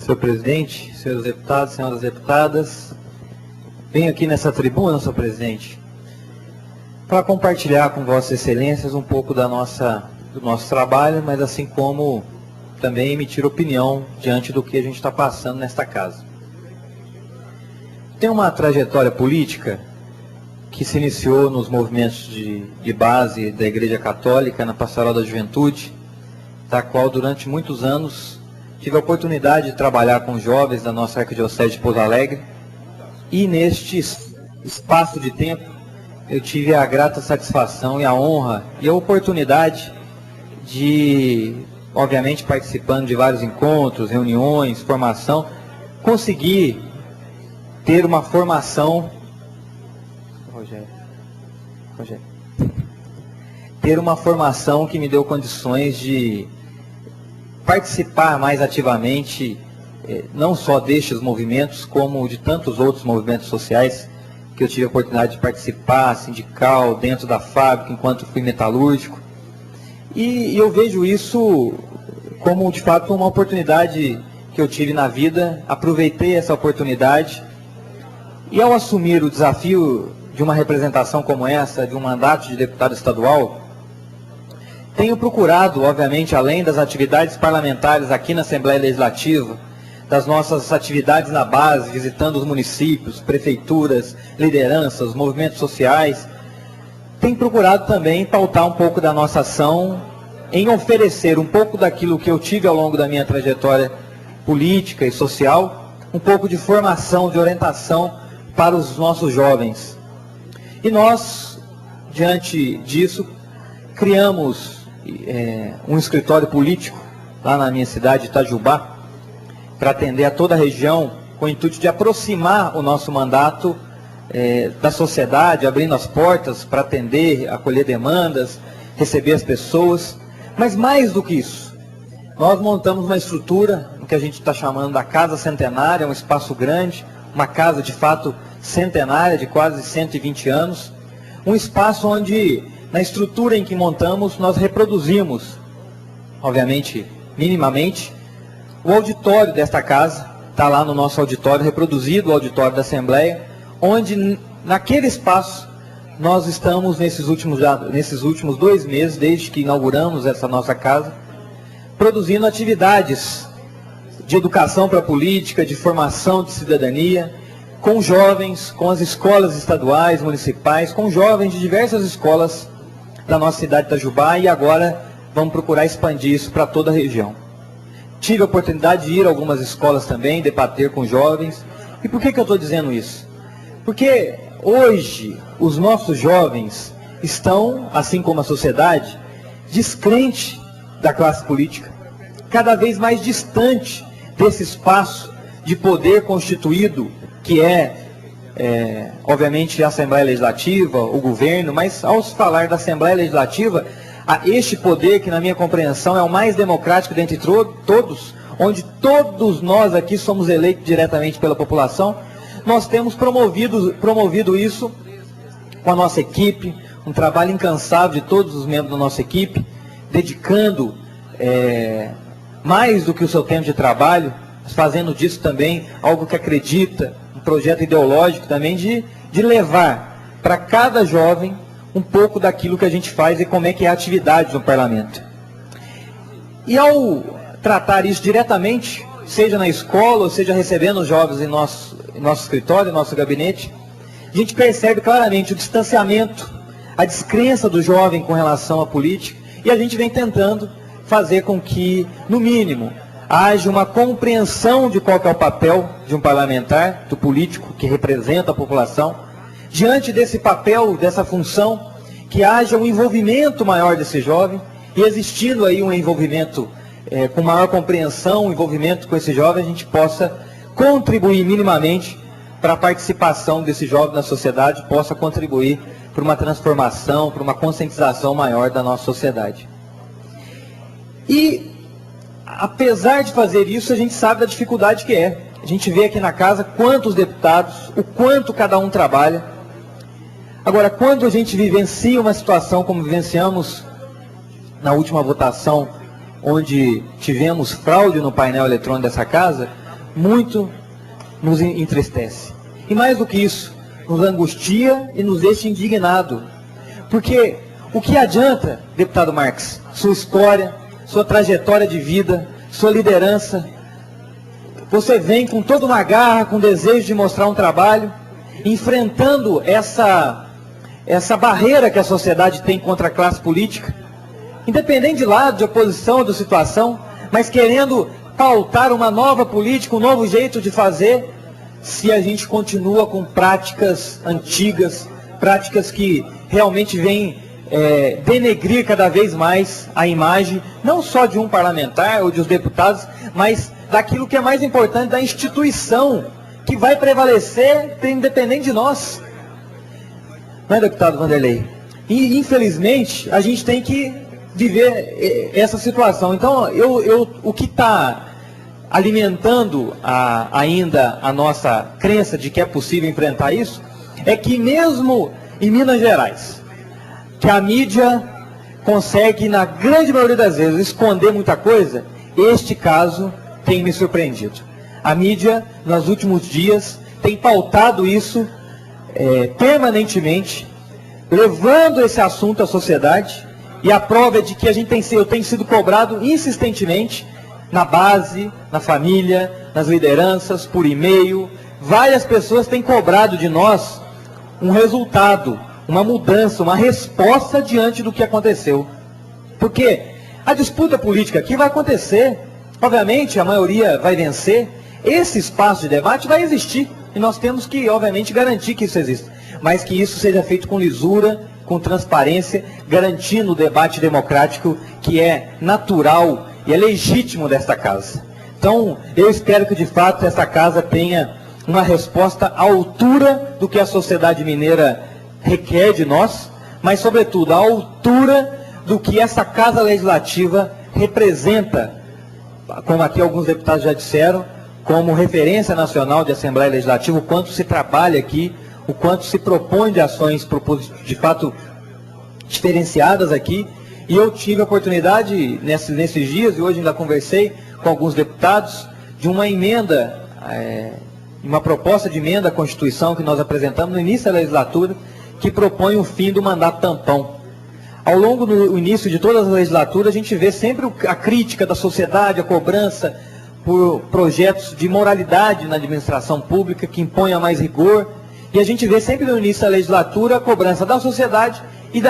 Senhor presidente, senhores deputados, senhoras deputadas, venho aqui nessa tribuna, senhor presidente, para compartilhar com vossas excelências um pouco do nosso trabalho, mas assim como também emitir opinião diante do que a gente está passando nesta casa. Tem uma trajetória política que se iniciou nos movimentos de base da Igreja Católica, na Pastoral da Juventude, da qual durante muitos anos tive a oportunidade de trabalhar com jovens da nossa Arquidiocese de Pouso Alegre, e neste espaço de tempo eu tive a grata satisfação e a honra e a oportunidade de, obviamente participando de vários encontros, reuniões, formação, conseguir ter uma formação, ter uma formação que me deu condições de participar mais ativamente, não só destes movimentos, como de tantos outros movimentos sociais que eu tive a oportunidade de participar, sindical, dentro da fábrica, enquanto fui metalúrgico. E eu vejo isso como, de fato, uma oportunidade que eu tive na vida, aproveitei essa oportunidade, e ao assumir o desafio de uma representação como essa, de um mandato de deputado estadual, tenho procurado, obviamente, além das atividades parlamentares aqui na Assembleia Legislativa, das nossas atividades na base, visitando os municípios, prefeituras, lideranças, movimentos sociais, tenho procurado também pautar um pouco da nossa ação em oferecer um pouco daquilo que eu tive ao longo da minha trajetória política e social, um pouco de formação, de orientação para os nossos jovens. E nós, diante disso, criamos um escritório político lá na minha cidade, Itajubá, para atender a toda a região, com o intuito de aproximar o nosso mandato da sociedade, abrindo as portas para atender, acolher demandas, receber as pessoas. Mas mais do que isso, nós montamos uma estrutura, o que a gente está chamando da Casa Centenária, um espaço grande, uma casa de fato centenária, de quase 120 anos, um espaço onde, na estrutura em que montamos, nós reproduzimos, obviamente, minimamente, o auditório desta casa. Está lá no nosso auditório, reproduzido o auditório da Assembleia, onde, naquele espaço, nós estamos, nesses últimos 2 meses, desde que inauguramos essa nossa casa, produzindo atividades de educação para a política, de formação de cidadania, com jovens, com as escolas estaduais, municipais, com jovens de diversas escolas da nossa cidade de Itajubá, e agora vamos procurar expandir isso para toda a região. Tive a oportunidade de ir a algumas escolas também, debater com jovens. E por que eu estou dizendo isso? Porque hoje os nossos jovens estão, assim como a sociedade, descrente da classe política, cada vez mais distante desse espaço de poder constituído, que obviamente, a Assembleia Legislativa, o governo, mas ao se falar da Assembleia Legislativa, a este poder que, na minha compreensão, é o mais democrático dentre todos, onde todos nós aqui somos eleitos diretamente pela população, nós temos promovido isso com a nossa equipe, um trabalho incansável de todos os membros da nossa equipe, dedicando mais do que o seu tempo de trabalho, fazendo disso também algo que acredita, um projeto ideológico também de levar para cada jovem um pouco daquilo que a gente faz e como é que é a atividade no parlamento. E ao tratar isso diretamente, seja na escola ou seja recebendo os jovens em nosso escritório, em nosso gabinete, a gente percebe claramente o distanciamento, a descrença do jovem com relação à política, e a gente vem tentando fazer com que, no mínimo, haja uma compreensão de qual que é o papel de um parlamentar, do político que representa a população, diante desse papel, dessa função, que haja um envolvimento maior desse jovem, e existindo aí um envolvimento com maior compreensão, um envolvimento com esse jovem, a gente possa contribuir minimamente para a participação desse jovem na sociedade, possa contribuir para uma transformação, para uma conscientização maior da nossa sociedade. E, apesar de fazer isso, a gente sabe da dificuldade que é. A gente vê aqui na casa quantos deputados, o quanto cada um trabalha. Agora, quando a gente vivencia uma situação como vivenciamos na última votação, onde tivemos fraude no painel eletrônico dessa casa, muito nos entristece. E mais do que isso, nos angustia e nos deixa indignado. Porque o que adianta, deputado Marques, sua história, sua trajetória de vida, sua liderança? Você vem com toda uma garra, com desejo de mostrar um trabalho, enfrentando essa barreira que a sociedade tem contra a classe política, independente de lado, de oposição ou de situação, mas querendo pautar uma nova política, um novo jeito de fazer, se a gente continua com práticas antigas, práticas que realmente vêm denegrir cada vez mais a imagem, não só de um parlamentar ou de os deputados, mas daquilo que é mais importante, da instituição, que vai prevalecer independente de nós. Não é, deputado Vanderlei? E, infelizmente, a gente tem que viver essa situação. Então, o que está alimentando ainda a nossa crença de que é possível enfrentar isso, é que mesmo em Minas Gerais, que a mídia consegue, na grande maioria das vezes, esconder muita coisa, este caso tem me surpreendido. A mídia, nos últimos dias, tem pautado isso permanentemente, levando esse assunto à sociedade, e a prova é de que eu tenho sido cobrado insistentemente, na base, na família, nas lideranças, por e-mail. Várias pessoas têm cobrado de nós um resultado, uma mudança, uma resposta diante do que aconteceu. Porque a disputa política aqui vai acontecer, obviamente a maioria vai vencer, esse espaço de debate vai existir, e nós temos que, obviamente, garantir que isso exista, mas que isso seja feito com lisura, com transparência, garantindo o debate democrático que é natural e é legítimo desta casa. Então, eu espero que de fato essa casa tenha uma resposta à altura do que a sociedade mineira requer de nós, mas sobretudo à altura do que essa casa legislativa representa, como aqui alguns deputados já disseram, como referência nacional de Assembleia Legislativa, o quanto se trabalha aqui, o quanto se propõe de ações de fato diferenciadas aqui. E eu tive a oportunidade, nesses dias, e hoje ainda conversei com alguns deputados, de uma emenda, uma proposta de emenda à Constituição que nós apresentamos no início da legislatura, que propõe o fim do mandato tampão. Ao longo do início de todas as legislaturas, a gente vê sempre a crítica da sociedade, a cobrança por projetos de moralidade na administração pública, que imponham mais rigor, e a gente vê sempre no início da legislatura a cobrança da sociedade e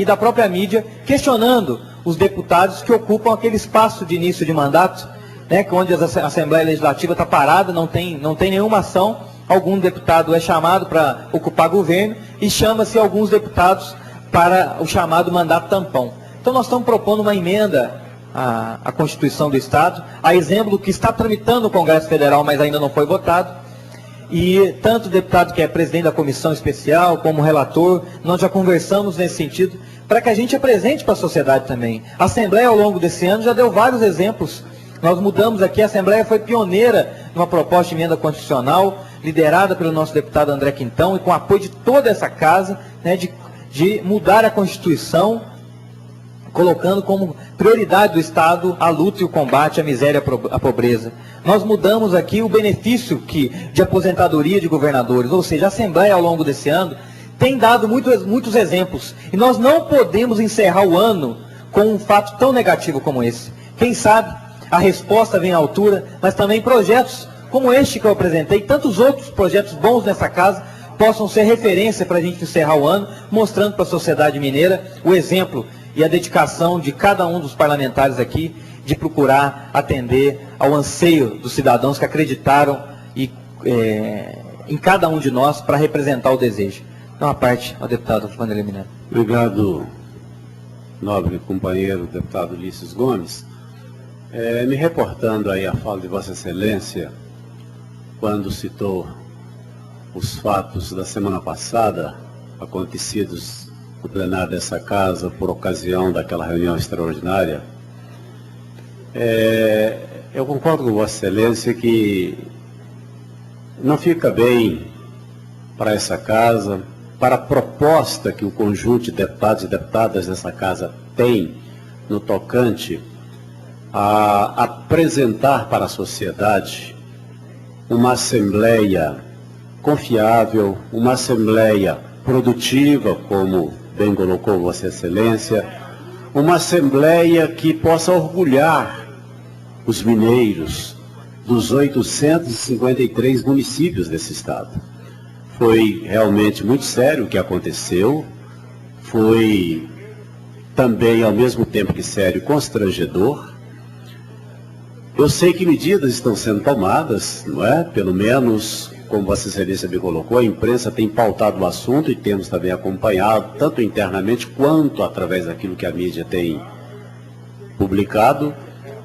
da própria mídia, questionando os deputados que ocupam aquele espaço de início de mandato, né, onde a Assembleia Legislativa está parada, não tem nenhuma ação, algum deputado é chamado para ocupar governo, e chama-se alguns deputados para o chamado mandato tampão. Então nós estamos propondo uma emenda à Constituição do Estado, a exemplo do que está tramitando no Congresso Federal, mas ainda não foi votado. E tanto o deputado que é presidente da comissão especial, como o relator, nós já conversamos nesse sentido, para que a gente apresente para a sociedade também. A Assembleia, ao longo desse ano, já deu vários exemplos. Nós mudamos aqui, a Assembleia foi pioneira numa proposta de emenda constitucional, liderada pelo nosso deputado André Quintão, e com apoio de toda essa casa, né, de mudar a Constituição, colocando como prioridade do Estado a luta e o combate à miséria e à pobreza. Nós mudamos aqui o benefício de aposentadoria de governadores, ou seja, a Assembleia, ao longo desse ano, tem dado muitos exemplos. E nós não podemos encerrar o ano com um fato tão negativo como esse. Quem sabe a resposta vem à altura, mas também projetos como este que eu apresentei, tantos outros projetos bons nessa casa, possam ser referência para a gente encerrar o ano, mostrando para a sociedade mineira o exemplo e a dedicação de cada um dos parlamentares aqui de procurar atender ao anseio dos cidadãos que acreditaram em cada um de nós para representar o desejo. Então, a parte ao deputado Vanderlei Minero. Obrigado, nobre companheiro deputado Ulisses Gomes. Me reportando aí a fala de Vossa Excelência, quando citou os fatos da semana passada, acontecidos no plenário dessa casa, por ocasião daquela reunião extraordinária, eu concordo com Vossa Excelência que não fica bem para essa casa, para a proposta que o conjunto de deputados e deputadas dessa casa tem no tocante a apresentar para a sociedade uma assembleia confiável, uma assembleia produtiva, como bem colocou Vossa Excelência, uma assembleia que possa orgulhar os mineiros dos 853 municípios desse estado. Foi realmente muito sério o que aconteceu, foi também, ao mesmo tempo que sério, constrangedor. Eu sei que medidas estão sendo tomadas, não é? Pelo menos, como Vossa Excelência me colocou, a imprensa tem pautado o assunto e temos também acompanhado, tanto internamente quanto através daquilo que a mídia tem publicado,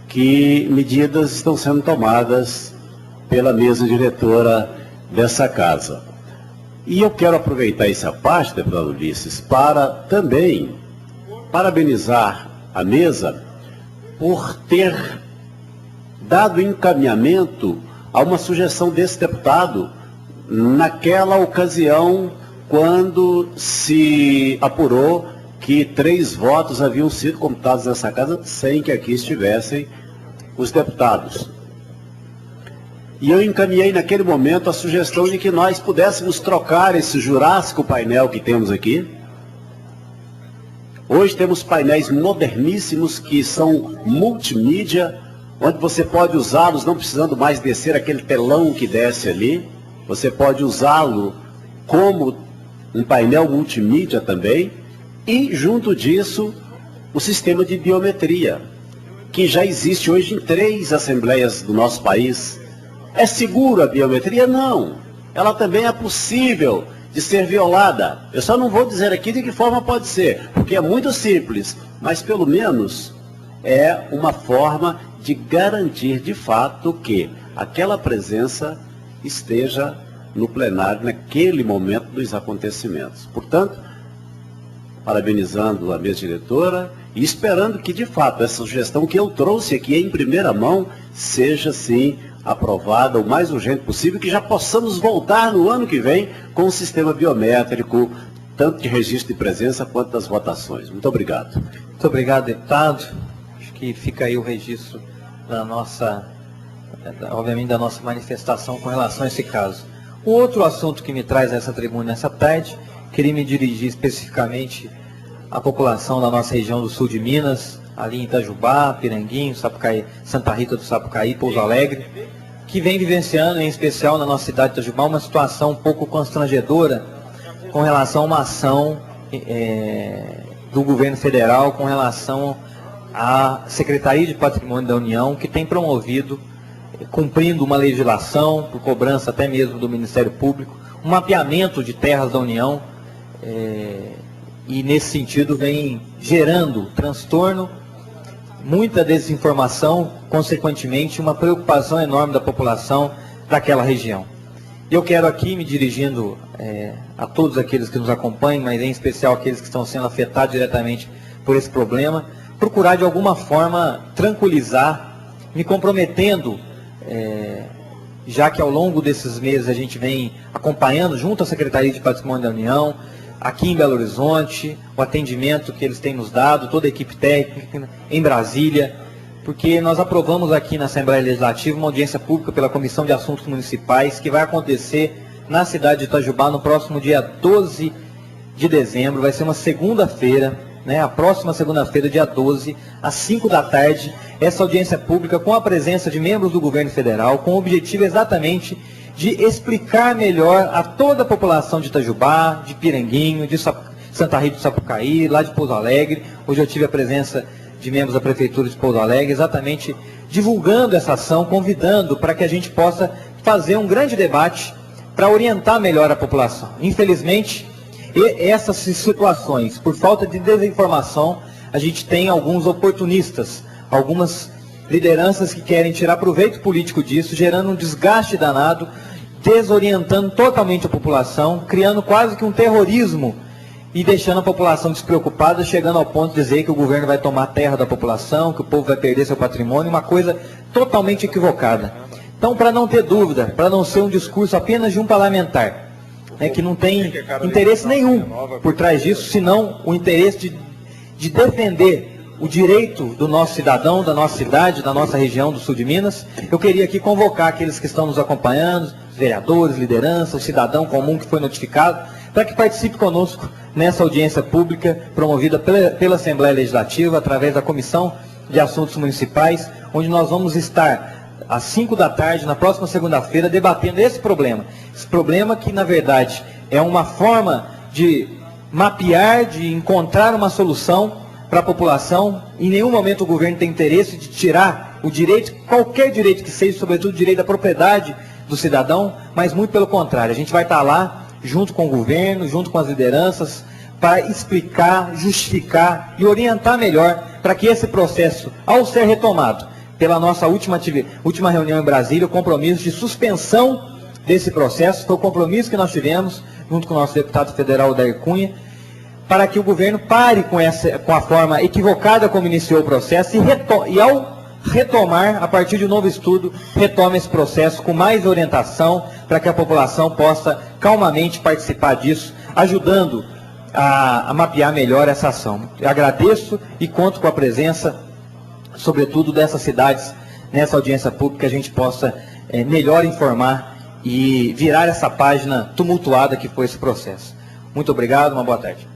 que medidas estão sendo tomadas pela mesa diretora dessa casa. E eu quero aproveitar essa parte, deputado Ulisses, para também parabenizar a mesa por ter dado encaminhamento a uma sugestão desse deputado naquela ocasião quando se apurou que 3 votos haviam sido computados nessa casa sem que aqui estivessem os deputados. E eu encaminhei naquele momento a sugestão de que nós pudéssemos trocar esse jurássico painel que temos aqui. Hoje temos painéis moderníssimos que são multimídia, onde você pode usá-los não precisando mais descer aquele telão que desce ali. Você pode usá-lo como um painel multimídia também. E, junto disso, o sistema de biometria, que já existe hoje em 3 assembleias do nosso país. É seguro a biometria? Não. Ela também é possível de ser violada. Eu só não vou dizer aqui de que forma pode ser, porque é muito simples, mas pelo menos é uma forma de garantir de fato que aquela presença esteja no plenário naquele momento dos acontecimentos. Portanto, parabenizando a mesa diretora e esperando que de fato essa sugestão que eu trouxe aqui em primeira mão seja sim aprovada o mais urgente possível, que já possamos voltar no ano que vem com um sistema biométrico, tanto de registro de presença quanto das votações. Muito obrigado. Muito obrigado, deputado. Acho que fica aí o registro da nossa, obviamente, da nossa manifestação com relação a esse caso. O outro assunto que me traz a essa tribuna nessa tarde, queria me dirigir especificamente à população da nossa região do sul de Minas, ali em Itajubá, Piranguinho, Sapucaí, Santa Rita do Sapucaí, Pouso Alegre, que vem vivenciando, em especial na nossa cidade de Itajubá, uma situação um pouco constrangedora com relação a uma ação do governo federal com relação à Secretaria de Patrimônio da União, que tem promovido, cumprindo uma legislação, por cobrança até mesmo do Ministério Público, um mapeamento de terras da União, e nesse sentido vem gerando transtorno, muita desinformação, consequentemente uma preocupação enorme da população daquela região. Eu quero aqui, me dirigindo a todos aqueles que nos acompanham, mas em especial aqueles que estão sendo afetados diretamente por esse problema, procurar de alguma forma tranquilizar, me comprometendo, já que ao longo desses meses a gente vem acompanhando junto à Secretaria de Patrimônio da União, aqui em Belo Horizonte, o atendimento que eles têm nos dado, toda a equipe técnica, em Brasília, porque nós aprovamos aqui na Assembleia Legislativa uma audiência pública pela Comissão de Assuntos Municipais, que vai acontecer na cidade de Itajubá no próximo dia 12 de dezembro, vai ser uma segunda-feira, a próxima segunda-feira, dia 12, às 5 da tarde, essa audiência pública com a presença de membros do governo federal, com o objetivo exatamente de explicar melhor a toda a população de Itajubá, de Piranguinho, de Santa Rita do Sapucaí, lá de Pouso Alegre. Hoje eu tive a presença de membros da Prefeitura de Pouso Alegre, exatamente divulgando essa ação, convidando para que a gente possa fazer um grande debate para orientar melhor a população. Infelizmente, essas situações, por falta de desinformação, a gente tem alguns oportunistas, algumas lideranças que querem tirar proveito político disso, gerando um desgaste danado, desorientando totalmente a população, criando quase que um terrorismo e deixando a população despreocupada, chegando ao ponto de dizer que o governo vai tomar a terra da população, que o povo vai perder seu patrimônio, uma coisa totalmente equivocada. Então, para não ter dúvida, para não ser um discurso apenas de um parlamentar, que não tem interesse nenhum por trás disso, senão o interesse de defender o direito do nosso cidadão, da nossa cidade, da nossa região do sul de Minas. Eu queria aqui convocar aqueles que estão nos acompanhando, vereadores, liderança, o cidadão comum que foi notificado, para que participe conosco nessa audiência pública promovida pela Assembleia Legislativa, através da Comissão de Assuntos Municipais, onde nós vamos estar às 5 da tarde, na próxima segunda-feira, debatendo esse problema. Esse problema que, na verdade, é uma forma de mapear, de encontrar uma solução para a população. Em nenhum momento o governo tem interesse de tirar o direito, qualquer direito que seja, sobretudo o direito da propriedade do cidadão, mas muito pelo contrário. A gente vai estar lá, junto com o governo, junto com as lideranças, para explicar, justificar e orientar melhor para que esse processo, ao ser retomado pela nossa última reunião em Brasília, o compromisso de suspensão desse processo, foi o compromisso que nós tivemos, junto com o nosso deputado federal, Odair Cunha, para que o governo pare com a forma equivocada como iniciou o processo e ao retomar, a partir de um novo estudo, retome esse processo com mais orientação, para que a população possa calmamente participar disso, ajudando a mapear melhor essa ação. Eu agradeço e conto com a presença, sobretudo dessas cidades, nessa audiência pública, que a gente possa melhor informar e virar essa página tumultuada que foi esse processo. Muito obrigado, uma boa tarde.